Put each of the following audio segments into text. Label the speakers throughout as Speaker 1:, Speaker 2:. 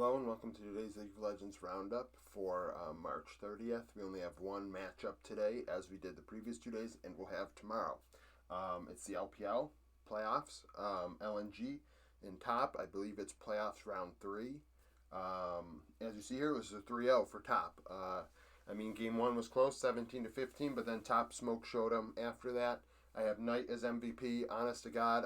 Speaker 1: Hello and welcome to today's League of Legends Roundup for March 30th. We only have one matchup today, as we did the previous 2 days, and we'll have tomorrow. It's the LPL playoffs, LNG in top. I believe it's playoffs round 3. As you see here, it was a 3-0 for top. Game 1 was close, 17-15, but then top smoke showed them after that. I have Knight as MVP. Honest to God,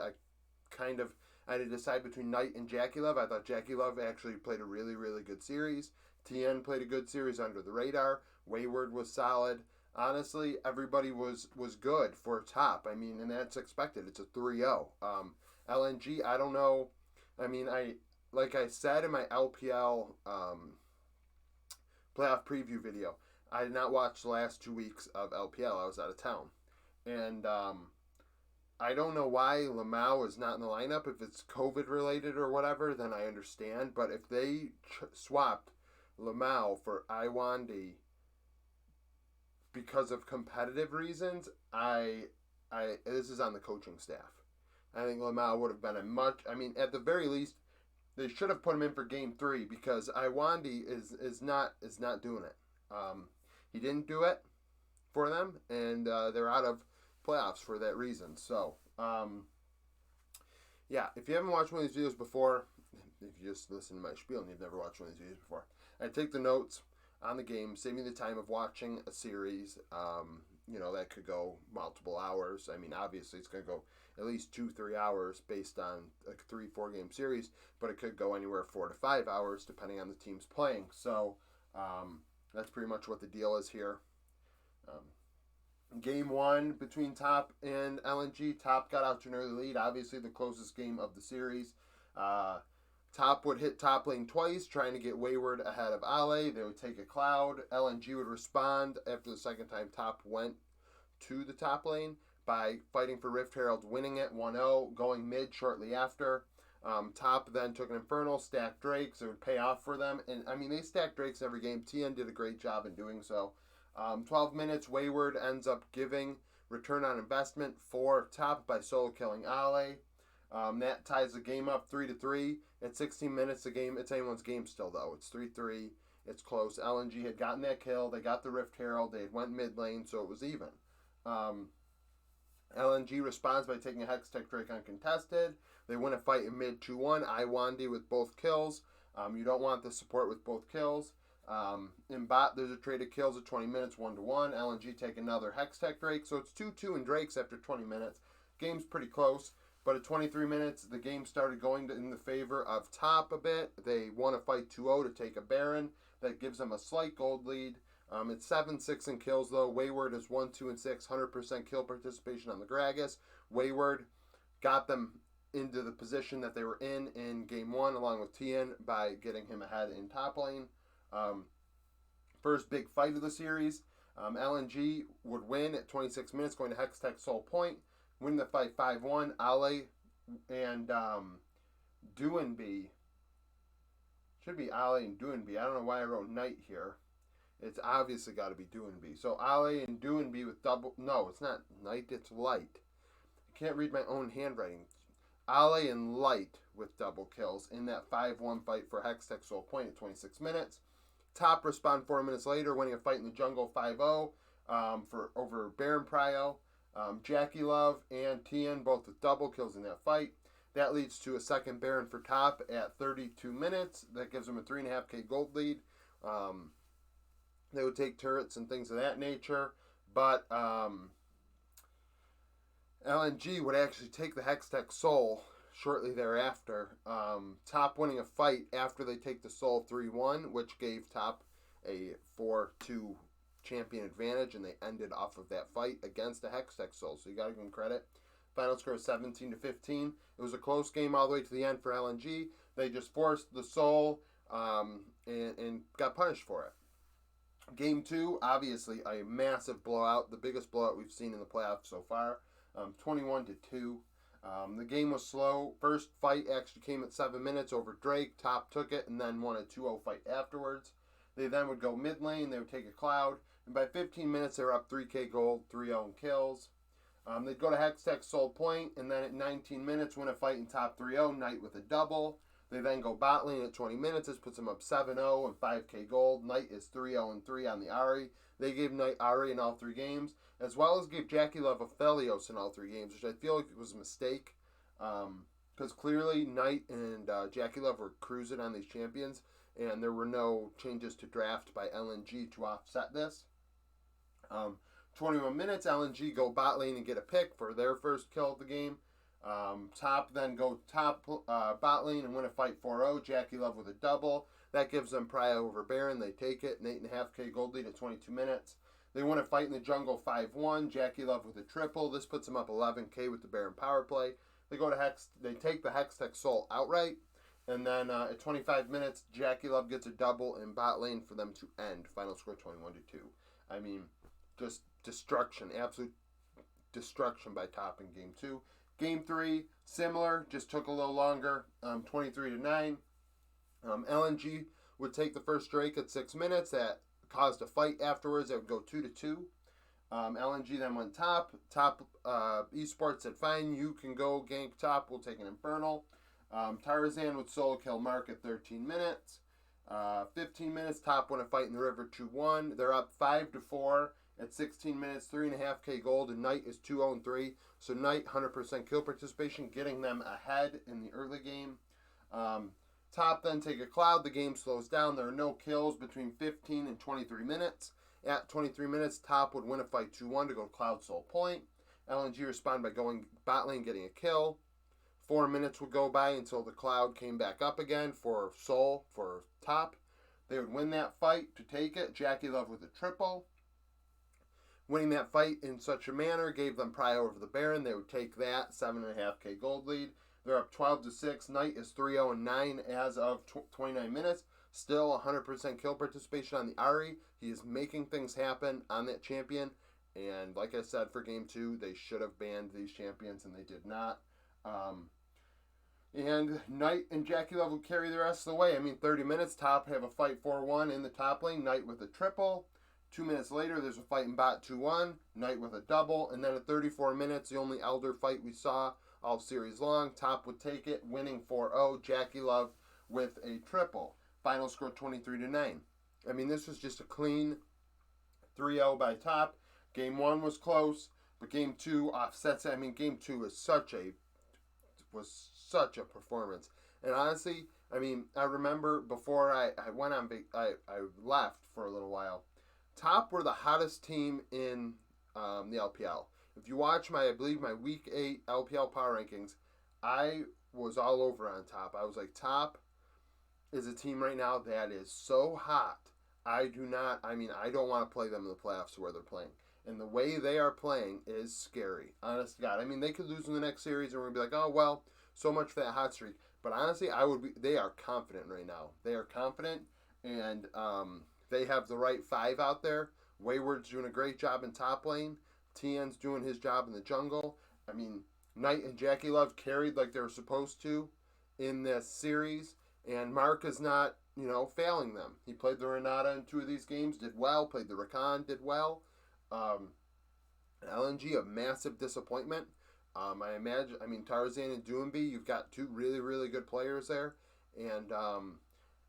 Speaker 1: I had to decide between Knight and Jackie Love. I thought Jackie Love actually played a really, really good series. TN played a good series under the radar. Wayward was solid. Honestly, everybody was good for top. And that's expected. It's a 3-0. LNG, I don't know. Like I said in my LPL playoff preview video, I did not watch the last 2 weeks of LPL. I was out of town. And I don't know why Lamau is not in the lineup. If it's COVID related or whatever, then I understand. But if they swapped Lamau for Iwandi because of competitive reasons, this is on the coaching staff. I think Lamau would have been at the very least, they should have put him in for game 3 because Iwandi is not doing it. He didn't do it for them, and they're out of playoffs for that reason. So, if you haven't watched one of these videos before, if you just listen to my spiel and you've never watched one of these videos before, I take the notes on the game, save me the time of watching a series. That could go multiple hours. Obviously it's going to go at least 2-3 hours based on a 3-4 game series, but it could go anywhere 4 to 5 hours depending on the teams playing. So, that's pretty much what the deal is here. Game 1 between Top and LNG. Top got out to an early lead. Obviously the closest game of the series. Top would hit top lane twice, trying to get Wayward ahead of Ale. They would take a cloud. LNG would respond after the second time Top went to the top lane by fighting for Rift Herald, winning it 1-0, going mid shortly after. Top then took an Infernal, stacked Drakes. It would pay off for them. And, they stacked Drakes every game. TN did a great job in doing so. 12 minutes, Wayward ends up giving return on investment for Top by solo killing Ale. That ties the game up 3-3. At 16 minutes, it's anyone's game still, though. It's 3-3. It's close. LNG had gotten that kill. They got the Rift Herald. They went mid lane, so it was even. LNG responds by taking a Hextech Drake uncontested. They win a fight in mid 2-1. Iwandi with both kills. You don't want the support with both kills. In bot, there's a trade of kills at 20 minutes, 1-1. LNG take another Hextech Drake, so it's 2-2 in Drakes after 20 minutes. Game's pretty close, but at 23 minutes, the game started going in the favor of Top a bit. They won a fight 2-0 to take a Baron. That gives them a slight gold lead. It's 7-6 in kills, though. Wayward is 1-2-6, 100% kill participation on the Gragas. Wayward got them into the position that they were in game 1, along with TN, by getting him ahead in top lane. First big fight of the series. LNG would win at 26 minutes, going to Hextech Soul Point, win the fight 5-1. Ale and Duenby. Should be Ale and Duenby. I don't know why I wrote Knight here. It's obviously got to be Duenby. So Ale and Duenby with double. No, it's not Knight. It's Light. I can't read my own handwriting. Ale and Light with double kills in that 5-1 fight for Hextech Soul Point at 26 minutes. Top respond 4 minutes later, winning a fight in the jungle 5-0 over Baron Prio. Jackie Love and TN both with double kills in that fight. That leads to a second Baron for Top at 32 minutes. That gives them a 3.5k gold lead. They would take turrets and things of that nature. But LNG would actually take the Hextech Soul shortly thereafter. Top winning a fight after they take the Soul 3-1, which gave Top a 4-2 champion advantage, and they ended off of that fight against the Hextech Soul. So you got to give them credit. Final score is 17-15. It was a close game all the way to the end for LNG. They just forced the Soul and got punished for it. Game 2, obviously a massive blowout, the biggest blowout we've seen in the playoffs so far, 21-2. The game was slow. First fight actually came at 7 minutes over Drake. Top took it and then won a 2-0 fight afterwards. They then would go mid lane. They would take a cloud. And by 15 minutes, they were up 3k gold, 3-0 in kills. They'd go to Hextech Soul Point. And then at 19 minutes, win a fight in top 3-0. Knight with a double. They then go bot lane at 20 minutes. This puts them up 7-0 and 5k gold. Knight is 3-0-3 on the Ahri. They gave Knight Ahri in all 3 games, as well as gave Jackie Love Aphelios in all 3 games, which I feel like it was a mistake. Because clearly Knight and Jackie Love were cruising on these champions, and there were no changes to draft by LNG to offset this. 21 minutes, LNG go bot lane and get a pick for their first kill of the game. Top then go top bot lane and win a fight 4-0. Jackie Love with a double. That gives them Prio over Baron. They take it. An 8.5k gold lead at 22 minutes. They win a fight in the jungle 5-1. Jackie Love with a triple. This puts them up 11k with the Baron power play. They go to Hex. They take the Hextech Soul outright. And then at 25 minutes, Jackie Love gets a double in bot lane for them to end. Final score 21-2. I mean, just destruction. Absolute destruction by Top in Game 2. Game 3, similar, just took a little longer, 23-9. LNG would take the first Drake at 6 minutes. That caused a fight afterwards. That would go 2-2. LNG then went top. Top Esports said, fine, you can go gank top. We'll take an Infernal. Tarzan would solo kill Mark at 13 minutes. 15 minutes, top won a fight in the river 2-1. They're up 5-4 at 16 minutes, 3.5k gold, and Knight is 2-0-3. So Knight, 100% kill participation, getting them ahead in the early game. Top then take a Cloud. The game slows down. There are no kills between 15 and 23 minutes. At 23 minutes, Top would win a fight 2-1 to go to Cloud Soul Point. LNG respond by going bot lane, getting a kill. 4 minutes would go by until the Cloud came back up again for Soul, for Top. They would win that fight to take it. Jackie Love with a triple. Winning that fight in such a manner gave them Prio over the Baron. They would take that 7.5k gold lead. They're up 12-6. Knight is 3-0-9 as of 29 minutes. Still 100% kill participation on the Ahri. He is making things happen on that champion. And like I said, for Game 2, they should have banned these champions, and they did not. And Knight and Jackie Love will carry the rest of the way. I mean, 30 minutes, Top have a fight 4-1 in the top lane. Knight with a triple. 2 minutes later, there's a fight in bot 2-1. Knight with a double. And then at 34 minutes, the only Elder fight we saw all series long. Top would take it, winning 4-0. Jackie Love with a triple. Final score 23-9. I mean, this was just a clean 3-0 by Top. Game 1 was close, but Game 2 offsets it. I mean, Game 2 was such a performance. And honestly, I mean, I remember before I went on, I left for a little while. Top were the hottest team in the LPL. If you watch I believe my Week 8 LPL power rankings, I was all over on Top. I was like, Top is a team right now that is so hot. I don't want to play them in the playoffs where they're playing. And the way they are playing is scary. Honest to God. I mean, they could lose in the next series and we're going to be like, oh, well, so much for that hot streak. But honestly, they are confident right now. They are confident, and they have the right 5 out there. Wayward's doing a great job in top lane. Tien's doing his job in the jungle. I mean, Knight and Jackie Love carried like they were supposed to in this series. And Mark is not, failing them. He played the Renata in 2 of these games, did well. Played the Rakan, did well. LNG, a massive disappointment. Tarzan and Doomby, you've got 2 really, really good players there. And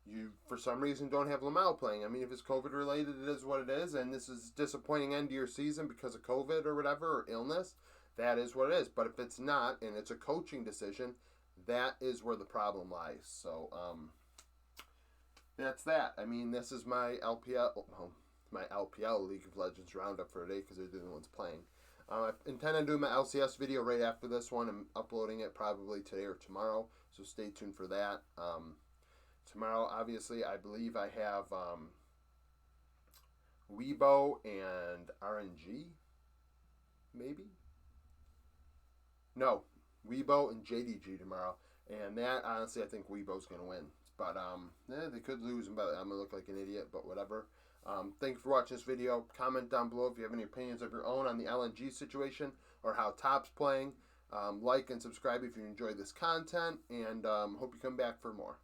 Speaker 1: you, for some reason, don't have Lamau playing. I mean, if it's COVID related, it is what it is. And this is disappointing end of your season because of COVID or whatever, or illness. That is what it is. But if it's not, and it's a coaching decision, that is where the problem lies. So, that's that. I mean, this is my LPL League of Legends roundup for today because they're the ones playing. I intend on doing my LCS video right after this one. I'm uploading it probably today or tomorrow, so stay tuned for that. Tomorrow, obviously, I believe I have Weibo and RNG, maybe? No, Weibo and JDG tomorrow. And that, honestly, I think Weibo's going to win. But, they could lose, but I'm going to look like an idiot, but whatever. Thank you for watching this video. Comment down below if you have any opinions of your own on the LNG situation or how Top's playing. Like and subscribe if you enjoyed this content, and hope you come back for more.